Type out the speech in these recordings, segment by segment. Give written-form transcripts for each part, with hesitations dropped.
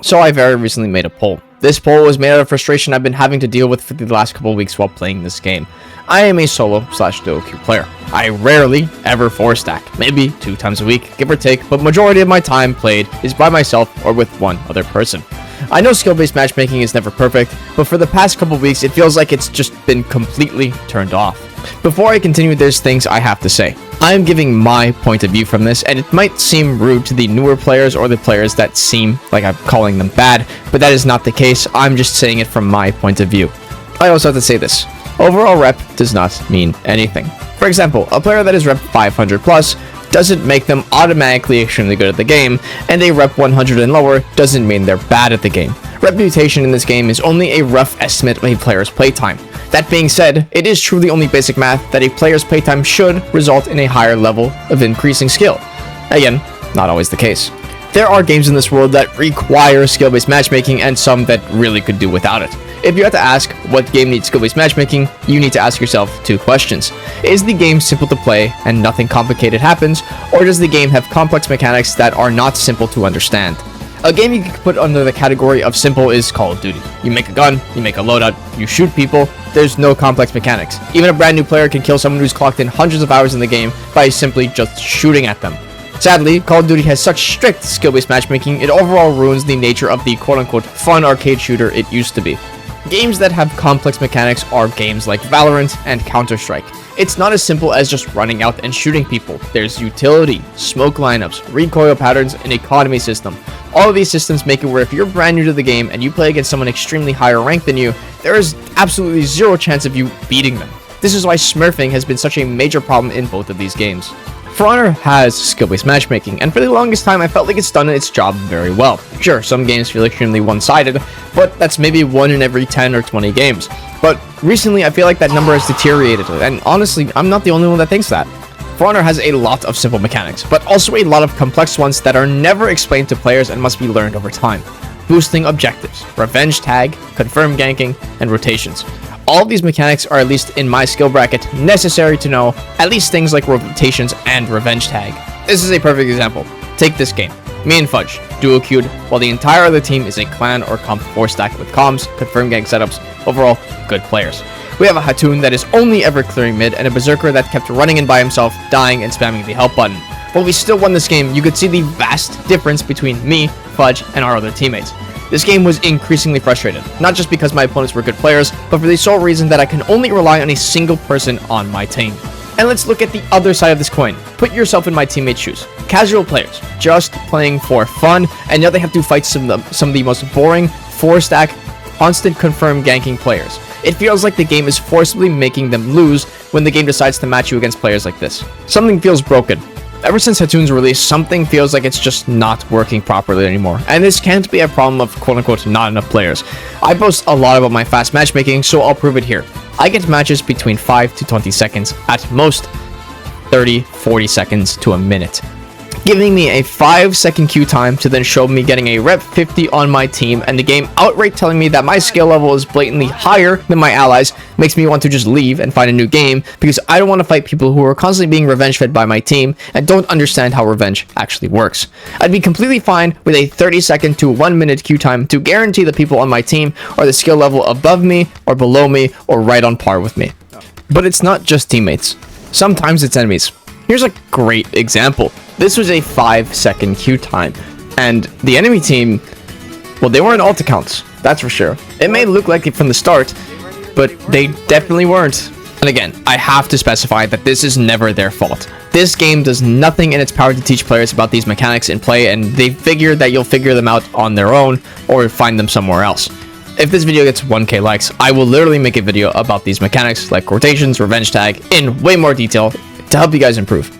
So I very recently made a poll. This poll was made out of frustration I've been having to deal with for the last couple of weeks while playing this game. I am a solo/duo queue player. I rarely ever 4-stack, maybe 2 times a week, give or take, but majority of my time played is by myself or with one other person. I know skill-based matchmaking is never perfect, but for the past couple of weeks it feels like it's just been completely turned off. Before I continue, there's things I have to say. I am giving my point of view from this, and it might seem rude to the newer players or the players that seem like I'm calling them bad, but that is not the case. I'm just saying it from my point of view. I also have to say this. Overall rep does not mean anything. For example, a player that is rep 500 plus doesn't make them automatically extremely good at the game, and a rep 100 and lower doesn't mean they're bad at the game. Reputation in this game is only a rough estimate of a player's playtime. That being said, it is truly only basic math that a player's playtime should result in a higher level of increasing skill. Again, not always the case. There are games in this world that require skill-based matchmaking and some that really could do without it. If you had to ask what game needs skill-based matchmaking, you need to ask yourself 2 questions. Is the game simple to play and nothing complicated happens, or does the game have complex mechanics that are not simple to understand? A game you could put under the category of simple is Call of Duty. You make a gun, you make a loadout, you shoot people, there's no complex mechanics. Even a brand new player can kill someone who's clocked in hundreds of hours in the game by simply just shooting at them. Sadly, Call of Duty has such strict skill-based matchmaking, it overall ruins the nature of the quote-unquote fun arcade shooter it used to be. Games that have complex mechanics are games like Valorant and Counter-Strike. It's not as simple as just running out and shooting people. There's utility, smoke lineups, recoil patterns, and economy system. All of these systems make it where if you're brand new to the game and you play against someone extremely higher ranked than you, there is absolutely zero chance of you beating them. This is why smurfing has been such a major problem in both of these games. For Honor has skill-based matchmaking, and for the longest time I felt like it's done its job very well. Sure, some games feel extremely one-sided, but that's maybe 1 in every 10 or 20 games. But recently I feel like that number has deteriorated, and honestly, I'm not the only one that thinks that. For Honor has a lot of simple mechanics, but also a lot of complex ones that are never explained to players and must be learned over time. Boosting objectives, revenge tag, confirm ganking, and rotations. All of these mechanics are, at least in my skill bracket, necessary to know at least things like rotations and revenge tag. This is a perfect example. Take this game. Me and Fudge, duo queued, while the entire other team is a clan or comp 4-stack with comms, confirm gank setups, overall, good players. We have a Hatoon that is only ever clearing mid, and a Berserker that kept running in by himself, dying and spamming the help button. While we still won this game, you could see the vast difference between me, Fudge, and our other teammates. This game was increasingly frustrated, not just because my opponents were good players, but for the sole reason that I can only rely on a single person on my team. And let's look at the other side of this coin. Put yourself in my teammates' shoes. Casual players, just playing for fun, and now they have to fight some of the most boring, 4-stack, constant confirm ganking players. It feels like the game is forcibly making them lose when the game decides to match you against players like this. Something feels broken. Ever since Hatoon's release, something feels like it's just not working properly anymore, and this can't be a problem of quote-unquote not enough players. I boast a lot about my fast matchmaking, so I'll prove it here. I get matches between 5 to 20 seconds, at most 30-40 seconds to a minute, giving me a 5-second queue time to then show me getting a rep 50 on my team, and the game outright telling me that my skill level is blatantly higher than my allies makes me want to just leave and find a new game, because I don't want to fight people who are constantly being revenge fed by my team and don't understand how revenge actually works. I'd be completely fine with a 30-second to 1-minute queue time to guarantee the people on my team are the skill level above me or below me or right on par with me. But it's not just teammates. Sometimes it's enemies. Here's a great example. This was a 5-second queue time, and the enemy team, well, they weren't alt accounts, that's for sure. It may look like it from the start, but they definitely weren't. And again, I have to specify that this is never their fault. This game does nothing in its power to teach players about these mechanics in play, and they figure that you'll figure them out on their own or find them somewhere else. If this video gets 1k likes, I will literally make a video about these mechanics like rotations, revenge tag, in way more detail to help you guys improve.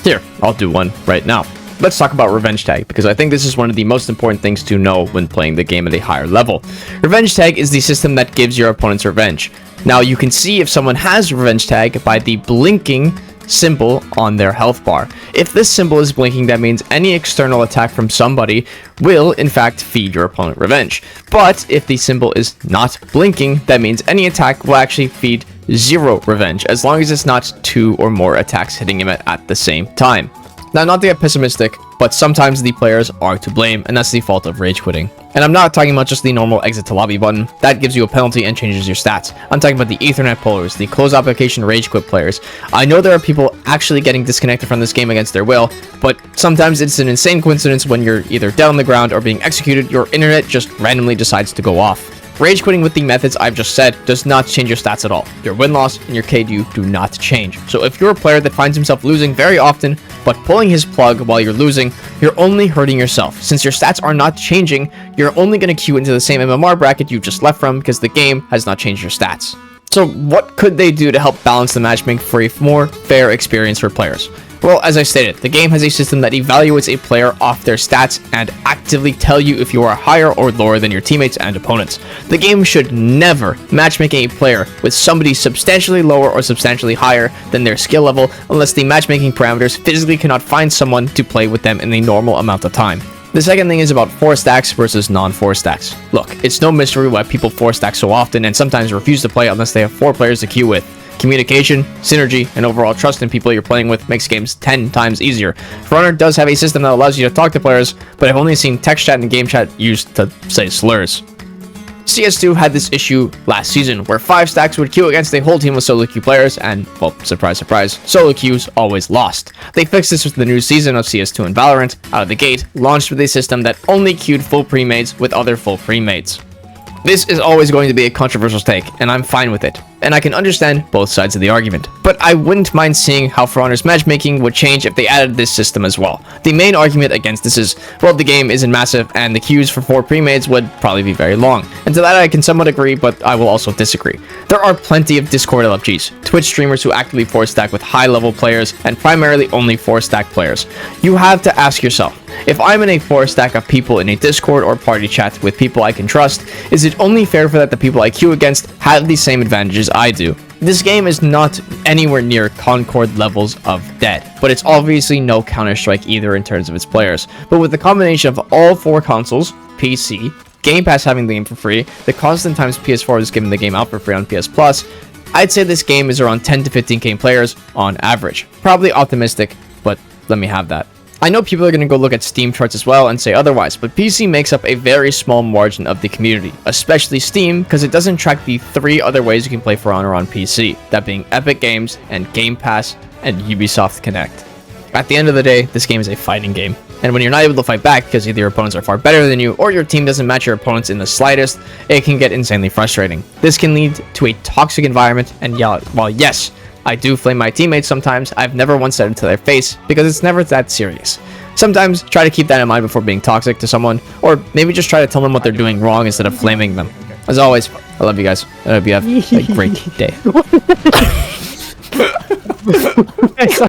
Here, I'll do one right now. Let's talk about revenge tag, because I think this is one of the most important things to know when playing the game at a higher level. Revenge tag is the system that gives your opponents revenge. Now, you can see if someone has revenge tag by the blinking symbol on their health bar. If this symbol is blinking, that means any external attack from somebody will in fact feed your opponent revenge. But if the symbol is not blinking, that means any attack will actually feed 0 revenge, as long as it's not 2 or more attacks hitting him at the same time. Now, not to get pessimistic, but sometimes the players are to blame, and that's the fault of rage quitting. And I'm not talking about just the normal exit to lobby button. That gives you a penalty and changes your stats. I'm talking about the Ethernet pullers, the close application rage quit players. I know there are people actually getting disconnected from this game against their will, but sometimes it's an insane coincidence when you're either dead on the ground or being executed, your internet just randomly decides to go off. Rage quitting with the methods I've just said does not change your stats at all. Your win-loss and your KD do not change. So if you're a player that finds himself losing very often, but pulling his plug while you're losing, you're only hurting yourself. Since your stats are not changing, you're only going to queue into the same MMR bracket you just left from because the game has not changed your stats. So what could they do to help balance the matchmaking for a more fair experience for players? Well, as I stated, the game has a system that evaluates a player off their stats and actively tell you if you are higher or lower than your teammates and opponents. The game should never matchmake a player with somebody substantially lower or substantially higher than their skill level unless the matchmaking parameters physically cannot find someone to play with them in a normal amount of time. The second thing is about 4 stacks versus non-4 stacks. Look, it's no mystery why people 4 stack so often and sometimes refuse to play unless they have 4 players to queue with. Communication, synergy, and overall trust in people you're playing with makes games 10 times easier. For Honor does have a system that allows you to talk to players, but I've only seen text chat and game chat used to say slurs. CS2 had this issue last season, where 5 stacks would queue against a whole team of solo queue players, and, well, surprise surprise, solo queues always lost. They fixed this with the new season of CS2 and Valorant, out of the gate, launched with a system that only queued full pre-mates with other full pre-mates. This is always going to be a controversial take, and I'm fine with it, and I can understand both sides of the argument. But I wouldn't mind seeing how For Honor's matchmaking would change if they added this system as well. The main argument against this is, well, the game isn't massive, and the queues for 4 pre-mates would probably be very long. And to that I can somewhat agree, but I will also disagree. There are plenty of Discord LFGs, Twitch streamers who actively 4-stack with high-level players, and primarily only 4-stack players. You have to ask yourself, if I'm in a 4-stack of people in a Discord or party chat with people I can trust, is it only fair for that the people I queue against have the same advantages I do? This game is not anywhere near Concord levels of dead, but it's obviously no Counter-Strike either in terms of its players. But with the combination of all 4 consoles, PC, Game Pass having the game for free, the constant times PS4 is giving the game out for free on PS Plus, I'd say this game is around 10 to 15k players on average. Probably optimistic, but let me have that. I know people are going to go look at Steam charts as well and say otherwise, but PC makes up a very small margin of the community, especially Steam, because it doesn't track the 3 other ways you can play For Honor on PC, that being Epic Games and Game Pass and Ubisoft Connect. At the end of the day, this game is a fighting game, and when you're not able to fight back because either your opponents are far better than you or your team doesn't match your opponents in the slightest, it can get insanely frustrating. This can lead to a toxic environment, and while yes, I do flame my teammates sometimes, I've never once said it to their face because it's never that serious. Sometimes try to keep that in mind before being toxic to someone, or maybe just try to tell them what they're doing wrong instead of flaming them. As always, I love you guys. I hope you have a great day.